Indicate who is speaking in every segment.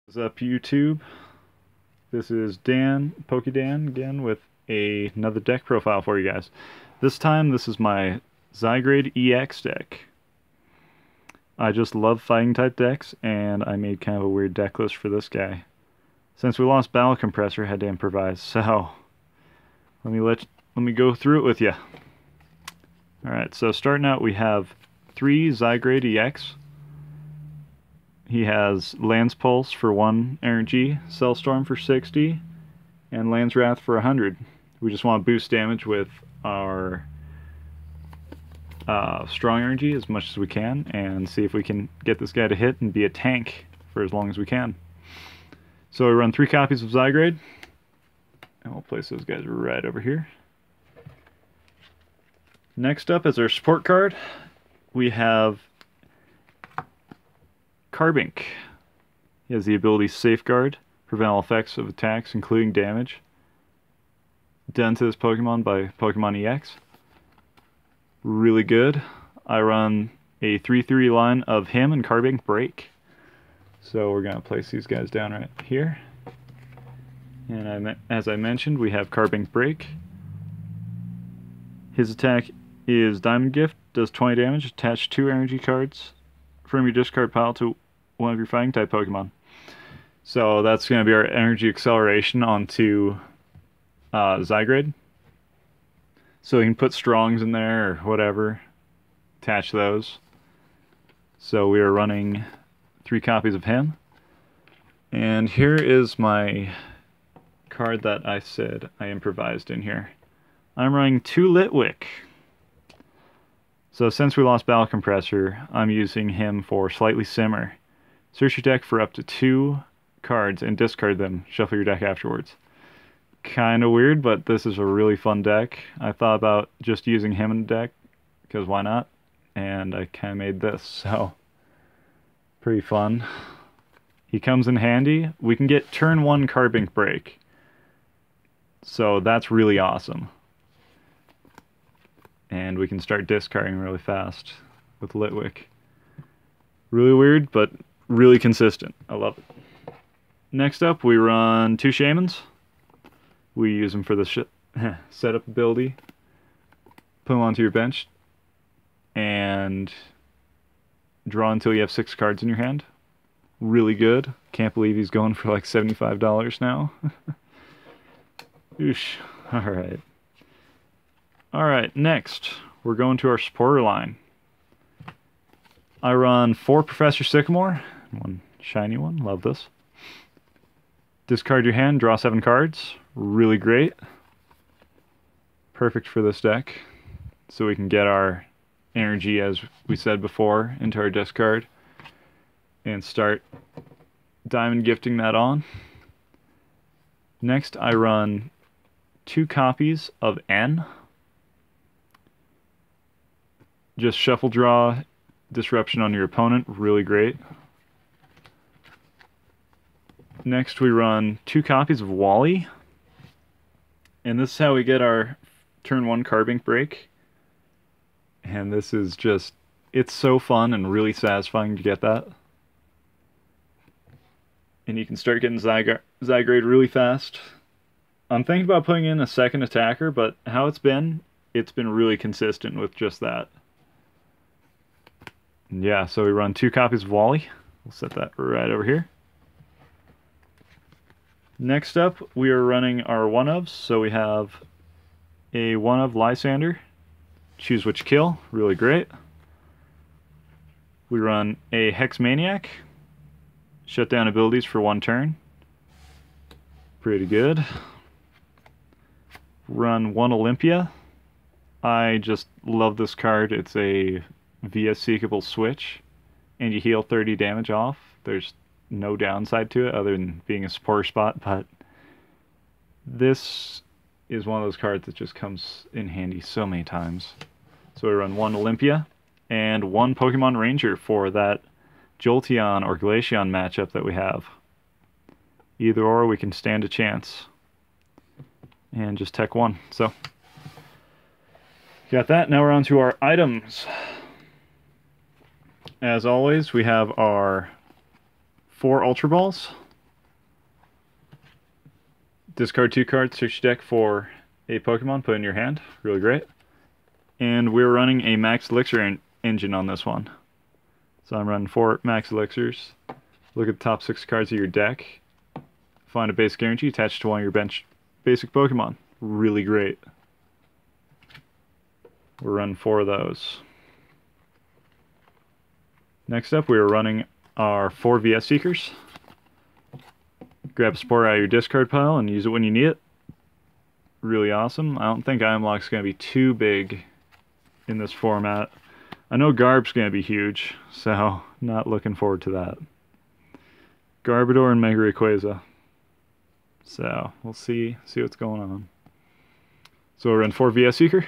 Speaker 1: What's up, YouTube? This is Dan, PokeDan, again with another deck profile for you guys. This time, this is my Zygrade EX deck. I just love fighting type decks, and I made kind of a weird deck list for this guy. Since we lost Battle Compressor, I had to improvise, so let me go through it with you. Alright, so starting out we have 3 Zygrade EX. He has Lance Pulse for 1 energy, Cellstorm for 60, and Lance Wrath for 100. We just want to boost damage with our strong energy as much as we can, and see if we can get this guy to hit and be a tank for as long as we can. So we run 3 copies of Zygrade, and we'll place those guys right over here. Next up as our support card, we have Carbink. He has the ability Safeguard, prevent all effects of attacks, including damage, done to this Pokemon by Pokemon EX. Really good. I run a 3-3 line of him and Carbink Break. So we're going to place these guys down right here. And as I mentioned, we have Carbink Break. His attack is Diamond Gift, does 20 damage, attach 2 energy cards from your discard pile to one of your fighting type Pokemon. So that's going to be our energy acceleration onto Zygrade. So you can put Strongs in there or whatever, attach those. So we are running 3 copies of him. And here is my card that I said I improvised in here. I'm running 2 Litwick. So since we lost Battle Compressor, I'm using him for Slightly Simmer. Search your deck for up to 2 cards and discard them. Shuffle your deck afterwards. Kinda weird, but this is a really fun deck. I thought about just using him in the deck, because why not? And I kinda made this, so pretty fun. He comes in handy. We can get turn 1 Carbink Break. So that's really awesome. And we can start discarding really fast with Litwick. Really weird, but really consistent. I love it. Next up, we run 2 Shamans. We use them for the setup ability. Put them onto your bench. And draw until you have 6 cards in your hand. Really good. Can't believe he's going for like $75 now. Oosh. Alright. Alright, next, we're going to our supporter line. I run 4 Professor Sycamore, 1 shiny one, love this. Discard your hand, draw 7 cards, really great. Perfect for this deck, so we can get our energy, as we said before, into our discard, and start diamond gifting that on. Next, I run 2 copies of N. Just shuffle draw disruption on your opponent, really great. Next we run 2 copies of Wally. And this is how we get our turn 1 Carbink Break. And this is just, it's so fun and really satisfying to get that. And you can start getting Zygrade really fast. I'm thinking about putting in a second attacker, but how it's been really consistent with just that. Yeah, so we run 2 copies of Wally. We'll set that right over here. Next up, we are running our 1-ofs. So we have a 1-of Lysander. Choose which kill. Really great. We run a Hex Maniac. Shut down abilities for 1 turn. Pretty good. Run 1 Olympia. I just love this card. It's a via Seekable switch, and you heal 30 damage off. There's no downside to it other than being a supporter spot, but this is one of those cards that just comes in handy so many times. So we run 1 Olympia and 1 Pokemon Ranger for that Jolteon or Glaceon matchup that we have. Either or, we can stand a chance and just tech 1. So got that. Now we're on to our items. As always, we have our 4 Ultra Balls. Discard 2 cards, search your deck for a Pokemon, put in your hand. Really great. And we're running a max elixir engine on this one. So I'm running 4 max elixirs. Look at the top 6 cards of your deck. Find a basic energy attached to one of your bench basic Pokemon. Really great. We're running 4 of those. Next up, we are running our 4 VS Seekers. Grab a Spore out of your discard pile and use it when you need it. Really awesome. I don't think Iron Block's going to be too big in this format. I know Garb's going to be huge, so not looking forward to that. Garbodor and Mega Rayquaza. So we'll see what's going on. So we'll run 4 VS Seeker.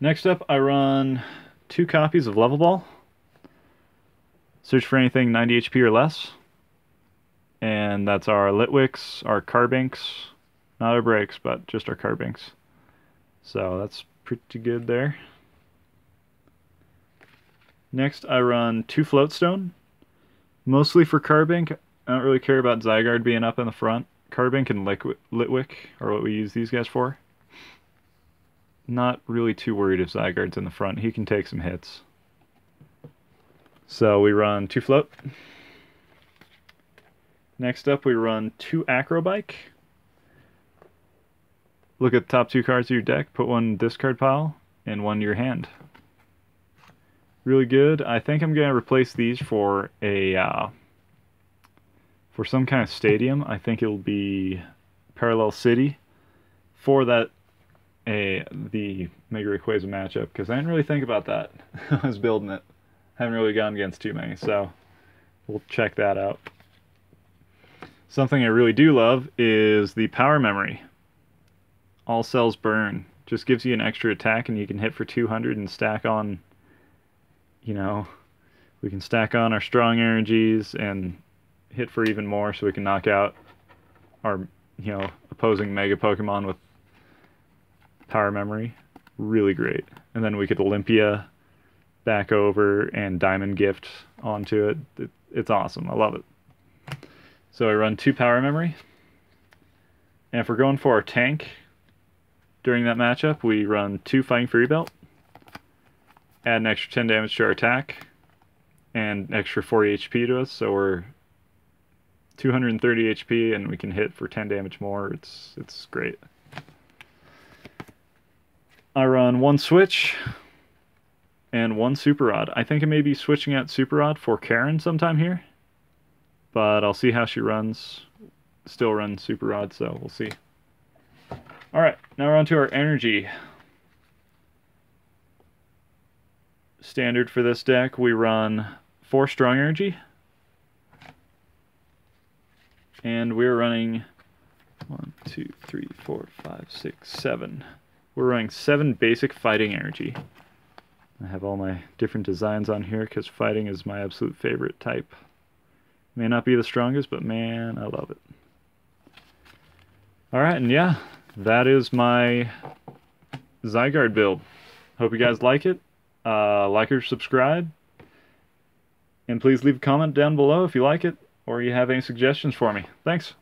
Speaker 1: Next up, I run 2 copies of Level Ball. Search for anything 90 HP or less. And that's our Litwicks, our Carbinks, not our Breaks, but just our Carbinks. So that's pretty good there. Next, I run 2 Floatstone. Mostly for Carbink. I don't really care about Zygrade being up in the front. Carbink and Litwick are what we use these guys for. Not really too worried if Zygarde's in the front. He can take some hits. So we run 2 Float. Next up, we run 2 Acrobike. Look at the top 2 cards of your deck, put one in the discard pile, and one in your hand. Really good. I think I'm going to replace these for a for some kind of stadium. I think it'll be Parallel City for that the Mega Rayquaza matchup, because I didn't really think about that. I was building it. Haven't really gone against too many, so we'll check that out. Something I really do love is the Power Memory. All cells burn. Just gives you an extra attack and you can hit for 200 and stack on, you know, we can stack on our strong energies and hit for even more so we can knock out our, you know, opposing Mega Pokemon with Power Memory. Really great. And then we could Olympia back over and Diamond Gift onto it. It's awesome. I love it. So I run 2 Power Memory. And if we're going for our tank during that matchup, we run 2 Fighting Fury Belt. Add an extra 10 damage to our attack. And extra 40 HP to us, so we're 230 HP and we can hit for 10 damage more. It's great. I run 1 Switch and 1 Super Rod. I think I may be switching out Super Rod for Karen sometime here, but I'll see how she runs. Still run Super Rod, so we'll see. Alright, now we're on to our energy. Standard for this deck, we run 4 Strong Energy. And we're running 1, 2, 3, 4, 5, 6, 7. We're running 7 basic Fighting Energy. I have all my different designs on here because fighting is my absolute favorite type. May not be the strongest, but man, I love it. Alright, and yeah, that is my Zygrade build. Hope you guys like it. Like or subscribe. And please leave a comment down below if you like it or you have any suggestions for me. Thanks.